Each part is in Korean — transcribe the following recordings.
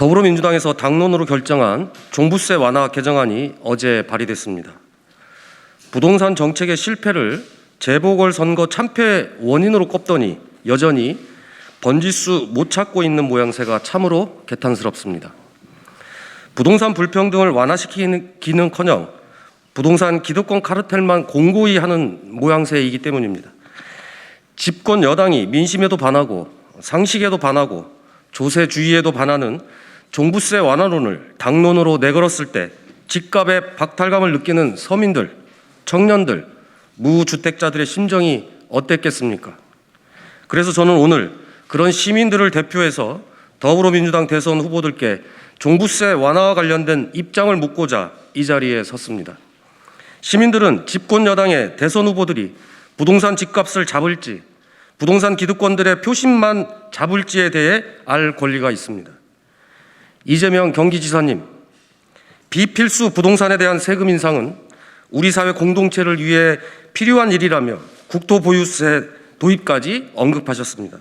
더불어민주당에서 당론으로 결정한 종부세 완화 개정안이 어제 발의됐습니다. 부동산 정책의 실패를 재보궐선거 참패 원인으로 꼽더니 여전히 번지수 못 찾고 있는 모양새가 참으로 개탄스럽습니다. 부동산 불평등을 완화시키기는커녕 부동산 기득권 카르텔만 공고히 하는 모양새이기 때문입니다. 집권 여당이 민심에도 반하고 상식에도 반하고 조세주의에도 반하는 종부세 완화론을 당론으로 내걸었을 때 집값의 박탈감을 느끼는 서민들, 청년들, 무주택자들의 심정이 어땠겠습니까? 그래서 저는 오늘 그런 시민들을 대표해서 더불어민주당 대선 후보들께 종부세 완화와 관련된 입장을 묻고자 이 자리에 섰습니다. 시민들은 집권 여당의 대선 후보들이 부동산 집값을 잡을지, 부동산 기득권들의 표심만 잡을지에 대해 알 권리가 있습니다. 이재명 경기지사님, 비필수 부동산에 대한 세금 인상은 우리 사회 공동체를 위해 필요한 일이라며 국토보유세 도입까지 언급하셨습니다.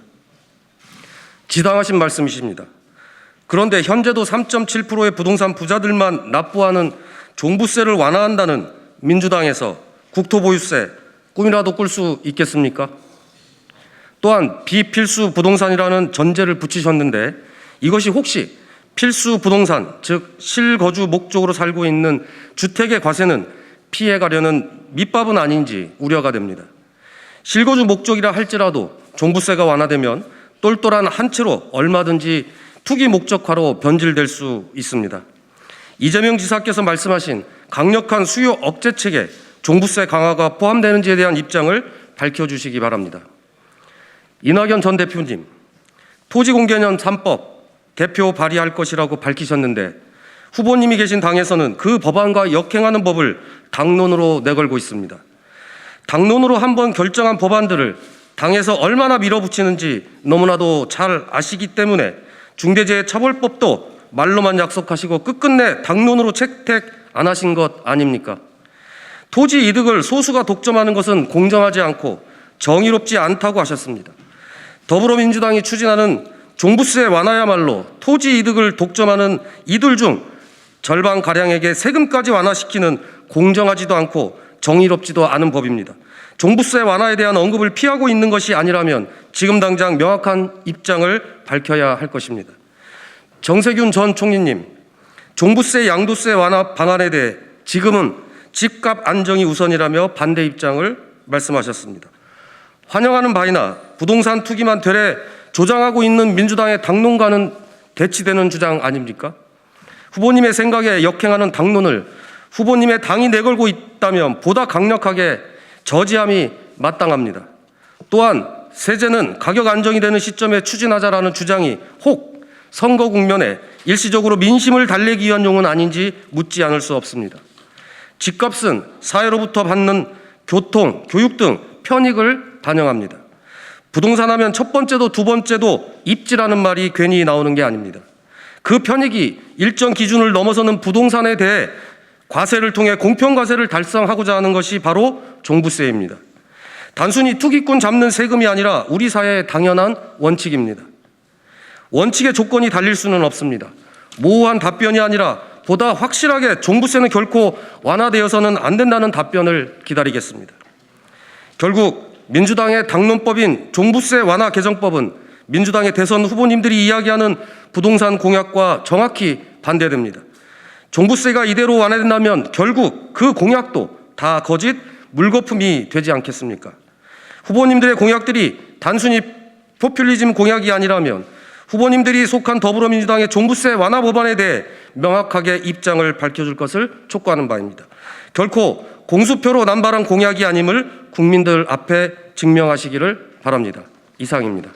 지당하신 말씀이십니다. 그런데 현재도 3.7%의 부동산 부자들만 납부하는 종부세를 완화한다는 민주당에서 국토보유세 꿈이라도 꿀 수 있겠습니까? 또한 비필수 부동산이라는 전제를 붙이셨는데 이것이 혹시 필수 부동산, 즉 실거주 목적으로 살고 있는 주택의 과세는 피해가려는 밑밥은 아닌지 우려가 됩니다. 실거주 목적이라 할지라도 종부세가 완화되면 똘똘한 한 채로 얼마든지 투기 목적화로 변질될 수 있습니다. 이재명 지사께서 말씀하신 강력한 수요 억제책에 종부세 강화가 포함되는지에 대한 입장을 밝혀주시기 바랍니다. 이낙연 전 대표님, 토지공개년 3법 개표 발의할 것이라고 밝히셨는데 후보님이 계신 당에서는 그 법안과 역행하는 법을 당론으로 내걸고 있습니다. 당론으로 한번 결정한 법안들을 당에서 얼마나 밀어붙이는지 너무나도 잘 아시기 때문에 중대재해처벌법도 말로만 약속하시고 끝끝내 당론으로 채택 안 하신 것 아닙니까? 토지 이득을 소수가 독점하는 것은 공정하지 않고 정의롭지 않다고 하셨습니다. 더불어민주당이 추진하는 종부세 완화야말로 토지 이득을 독점하는 이들 중 절반가량에게 세금까지 완화시키는 공정하지도 않고 정의롭지도 않은 법입니다. 종부세 완화에 대한 언급을 피하고 있는 것이 아니라면 지금 당장 명확한 입장을 밝혀야 할 것입니다. 정세균 전 총리님, 종부세 양도세 완화 방안에 대해 지금은 집값 안정이 우선이라며 반대 입장을 말씀하셨습니다. 환영하는 바이나 부동산 투기만 되레 조장하고 있는 민주당의 당론과는 대치되는 주장 아닙니까? 후보님의 생각에 역행하는 당론을 후보님의 당이 내걸고 있다면 보다 강력하게 저지함이 마땅합니다. 또한 세제는 가격 안정이 되는 시점에 추진하자라는 주장이 혹 선거 국면에 일시적으로 민심을 달래기 위한 용은 아닌지 묻지 않을 수 없습니다. 집값은 사회로부터 받는 교통, 교육 등 편익을 반영합니다. 부동산 하면 첫 번째도 두 번째도 입지라는 말이 괜히 나오는 게 아닙니다. 그 편익이 일정 기준을 넘어서는 부동산에 대해 과세를 통해 공평과세를 달성하고자 하는 것이 바로 종부세입니다. 단순히 투기꾼 잡는 세금이 아니라 우리 사회의 당연한 원칙입니다. 원칙의 조건이 달릴 수는 없습니다. 모호한 답변이 아니라 보다 확실하게 종부세는 결코 완화되어서는 안 된다는 답변을 기다리겠습니다. 결국 민주당의 당론법인 종부세 완화 개정법은 민주당의 대선 후보님들이 이야기하는 부동산 공약과 정확히 반대됩니다. 종부세가 이대로 완화된다면 결국 그 공약도 다 거짓 물거품이 되지 않겠습니까? 후보님들의 공약들이 단순히 포퓰리즘 공약이 아니라면 후보님들이 속한 더불어민주당의 종부세 완화 법안에 대해 명확하게 입장을 밝혀줄 것을 촉구하는 바입니다. 결코 공수표로 남발한 공약이 아님을 국민들 앞에 증명하시기를 바랍니다. 이상입니다.